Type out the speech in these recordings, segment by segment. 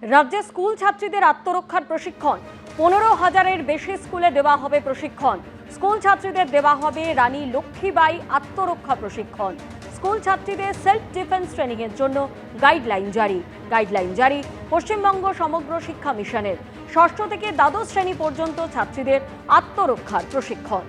রাজ্যে স্কুল ছাত্রীদের আত্মরক্ষার প্রশিক্ষণ 15,000-এর বেশি স্কুলে দেওয়া হবে প্রশিক্ষণ। স্কুল ছাত্রীদের দেওয়া হবে রানী লক্ষ্মীবাই আত্মরক্ষা প্রশিক্ষণ। স্কুল ছাত্রীদের সেলফ ডিফেন্স ট্রেনিং এর জন্য গাইডলাইন জারি পশ্চিমবঙ্গ সমগ্র শিক্ষা মিশনের। ষষ্ঠ থেকে দ্বাদশ শ্রেণী পর্যন্ত ছাত্রীদের আত্মরক্ষার প্রশিক্ষণ।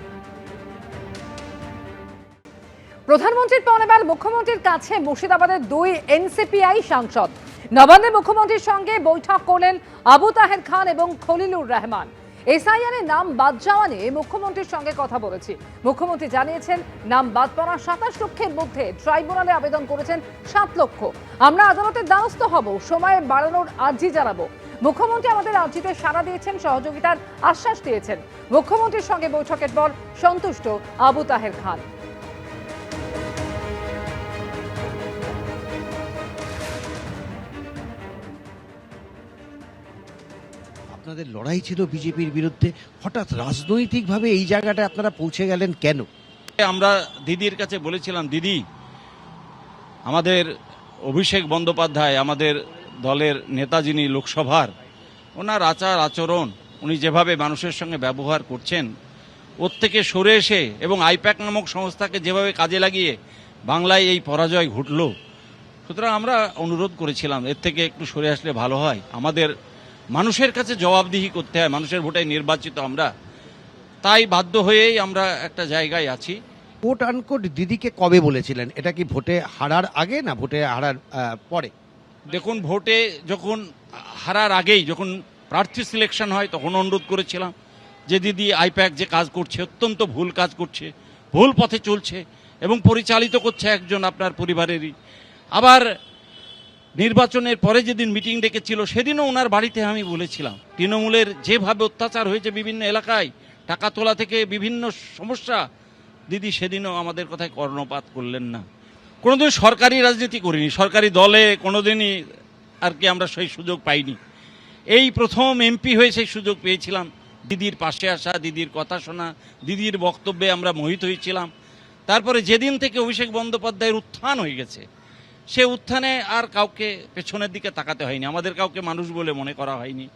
প্রধানমন্ত্রীর পনেবাল মুখ্যমন্ত্রীর কাছে মুর্শিদাবাদের 2 এনসিপিআই সাংসদ। নবান্নে মুখ্যমন্ত্রীর সঙ্গে বৈঠক করলেন আবু তাহের খান এবং খলিলুর রহমান। এসআইআরের নাম বাদ যাওয়া নিয়ে মুখ্যমন্ত্রীর সঙ্গে কথা বলেছি। মুখ্যমন্ত্রী জানিয়েছেন, নাম বাদ পড়া 27 লক্ষের মধ্যে ট্রাইব্যুনালে আবেদন করেছেন 7 লক্ষ। আমরা আদালতের দ্বারস্থ হব, সময় বাড়ানোর আর্জি জানাবো। মুখ্যমন্ত্রী আমাদের আর্জিতে সাড়া দিয়েছেন, সহযোগিতার আশ্বাস দিয়েছেন। মুখ্যমন্ত্রীর সঙ্গে বৈঠকের পর সন্তুষ্ট আবু তাহের খান। আপনাদের লড়াই ছিল বিজেপির বিরুদ্ধে, হঠাৎ রাজনৈতিকভাবে এই জায়গাটা আপনারা পৌঁছে গেলেন কেন? আমরা দিদির কাছে বলেছিলাম, দিদি আমাদের অভিষেক বন্দ্যোপাধ্যায় আমাদের দলের নেতা, যিনি লোকসভার, ওনার আচার আচরণ, উনি যেভাবে মানুষের সঙ্গে ব্যবহার করছেন, ওর থেকে সরে এসে এবং আইপ্যাক নামক সংস্থাকে যেভাবে কাজে লাগিয়ে বাংলায় এই পরাজয় ঘটল, সুতরাং আমরা অনুরোধ করেছিলাম এর থেকে একটু সরে আসলে ভালো হয়। আমাদের মানুষের কাছে জবাবদিহি করতে হয়, মানুষের ভোটে নির্বাচিত আমরা, তাই বাধ্য হয়েই আমরা একটা জায়গায় আছি। কোট আনকোট দিদিকে কবে বলেছিলেন? এটা কি ভোটে হারার আগে না ভোটে হারার পরে? দেখুন, ভোটে যখন হারার আগেই, যখন প্রার্থী সিলেকশন হয়, তখন অনুরোধ করেছিলাম যে দিদি আইপ্যাক যে কাজ করছে অত্যন্ত ভুল কাজ করছে, ভুল পথে চলছে এবং পরিচালিত করছে একজন আপনার পরিবারেরই। আবার নির্বাচনের পরে যেদিন মিটিং ডেকেছিল সেদিনও ওনার বাড়িতে আমি বলেছিলাম, তৃণমূলের যেভাবে অত্যাচার হয়েছে বিভিন্ন এলাকায়, টাকা তোলা থেকে বিভিন্ন সমস্যা, দিদি সেদিনও আমাদের কথায় কর্ণপাত করলেন না। কোনোদিন সরকারি রাজনীতি করিনি, সরকারি দলে কোনোদিনই আর কি আমরা সেই সুযোগ পাইনি। এই প্রথম এমপি হয়ে সেই সুযোগ পেয়েছিলাম। দিদির পাশে আসা, দিদির কথা শোনা, দিদির বক্তব্যে আমরা মোহিত হয়েছিলাম। তারপরে যেদিন থেকে অভিষেক বন্দ্যোপাধ্যায়ের উত্থান হয়ে গেছে, সে উত্থানে আর কাউকে পেছনের দিকে তাকাতে হয়নি, আমাদের কাউকে মানুষ বলে মনে করা হয়নি।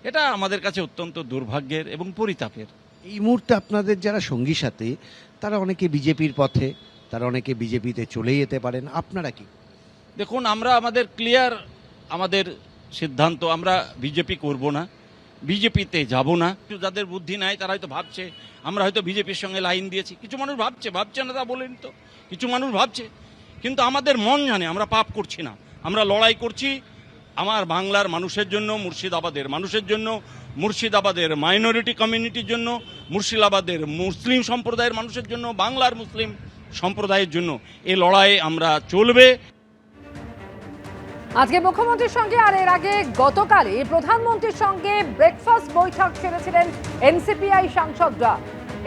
এটা আমাদের কাছে অত্যন্ত দুর্ভাগ্যের এবং পরিতাপের। এই মুহূর্তে আপনাদের যারা সঙ্গী সাথী, তারা অনেকে বিজেপির পথে, তারা অনেকে বিজেপিতে চলে যেতে পারেন, আপনারা কি? দেখুন, আমরা আমাদের ক্লিয়ার আমাদের সিদ্ধান্ত, আমরা বিজেপি করব না, বিজেপিতে যাব না। যাদের বুদ্ধি নাই তারা হয়তো ভাবছে আমরা হয়তো বিজেপির সঙ্গে লাইন দিয়েছি। কিছু মানুষ ভাবছে না, তা বলেন তো, কিছু মানুষ ভাবছে, কিন্তু আমাদের মন জানে আমরা পাপ করছি না। আমরা লড়াই করছি আমার বাংলার মানুষের জন্য, মুর্শিদাবাদের মানুষের জন্য, মুর্শিদাবাদের মাইনরিটি কমিউনিটির জন্য, মুর্শিদাবাদের মুসলিম সম্প্রদায়ের মানুষের জন্য, বাংলার মুসলিম সম্প্রদায়ের জন্য। এই লড়াই আমরা চলবে। আজকে মুখ্যমন্ত্রীর সঙ্গে আর এর আগে গতকালই প্রধানমন্ত্রীর সঙ্গে ব্রেকফাস্ট বৈঠক সেরেছিলেন এনসিপিআই সাংসদরা।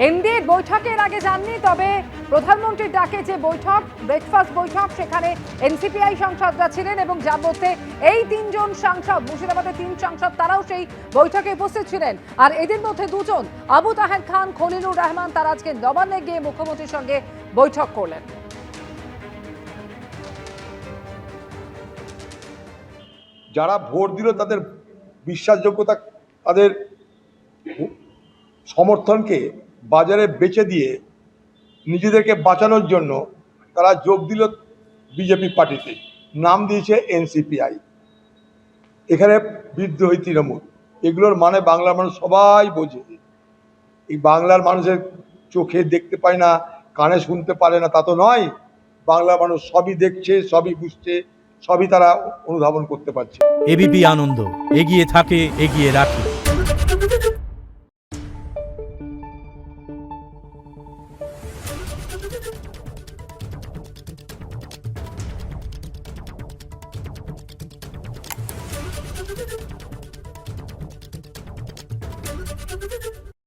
এনডিএর বৈঠকের আগে যাননি, তবে প্রধানমন্ত্রীর ডাকে যে বৈঠক, ব্রেকফাস্ট বৈঠক, সেখানে এনসিপিআই সাংসদরা ছিলেন এবং যার মধ্যে এই 3 জন সাংসদ, মুর্শিদাবাদের 3 সাংসদ, তারাও সেই বৈঠকে উপস্থিত ছিলেন। আর এদের মধ্যে 2 জন, আবু তাহের খান, খলিলুর রহমান, তারা আজকে নবান্নে গিয়ে মুখ্যমন্ত্রীর সঙ্গে বৈঠক করলেন। যারা ভোট দিল তাদের বিশ্বাসযোগ্যতা, তাদের সমর্থনকে বাজারে বেচে দিয়ে নিজেদেরকে বাঁচানোর জন্য তারা যোগ দিল বিজেপি পার্টিতে, নাম দিয়েছে এনসিপিআই। এখানে বিদ্রোহী তৃণমূল, এগুলোর মানে বাংলার মানুষ সবাই বোঝে। এই বাংলার মানুষের চোখে দেখতে পায় না, কানে শুনতে পারে না তা তো নয়, বাংলার মানুষ সবই দেখছে, সবই বুঝছে, সবই তারা অনুধাবন করতে পারছে। এবিপি আনন্দ, এগিয়ে থাকে, এগিয়ে রাখে।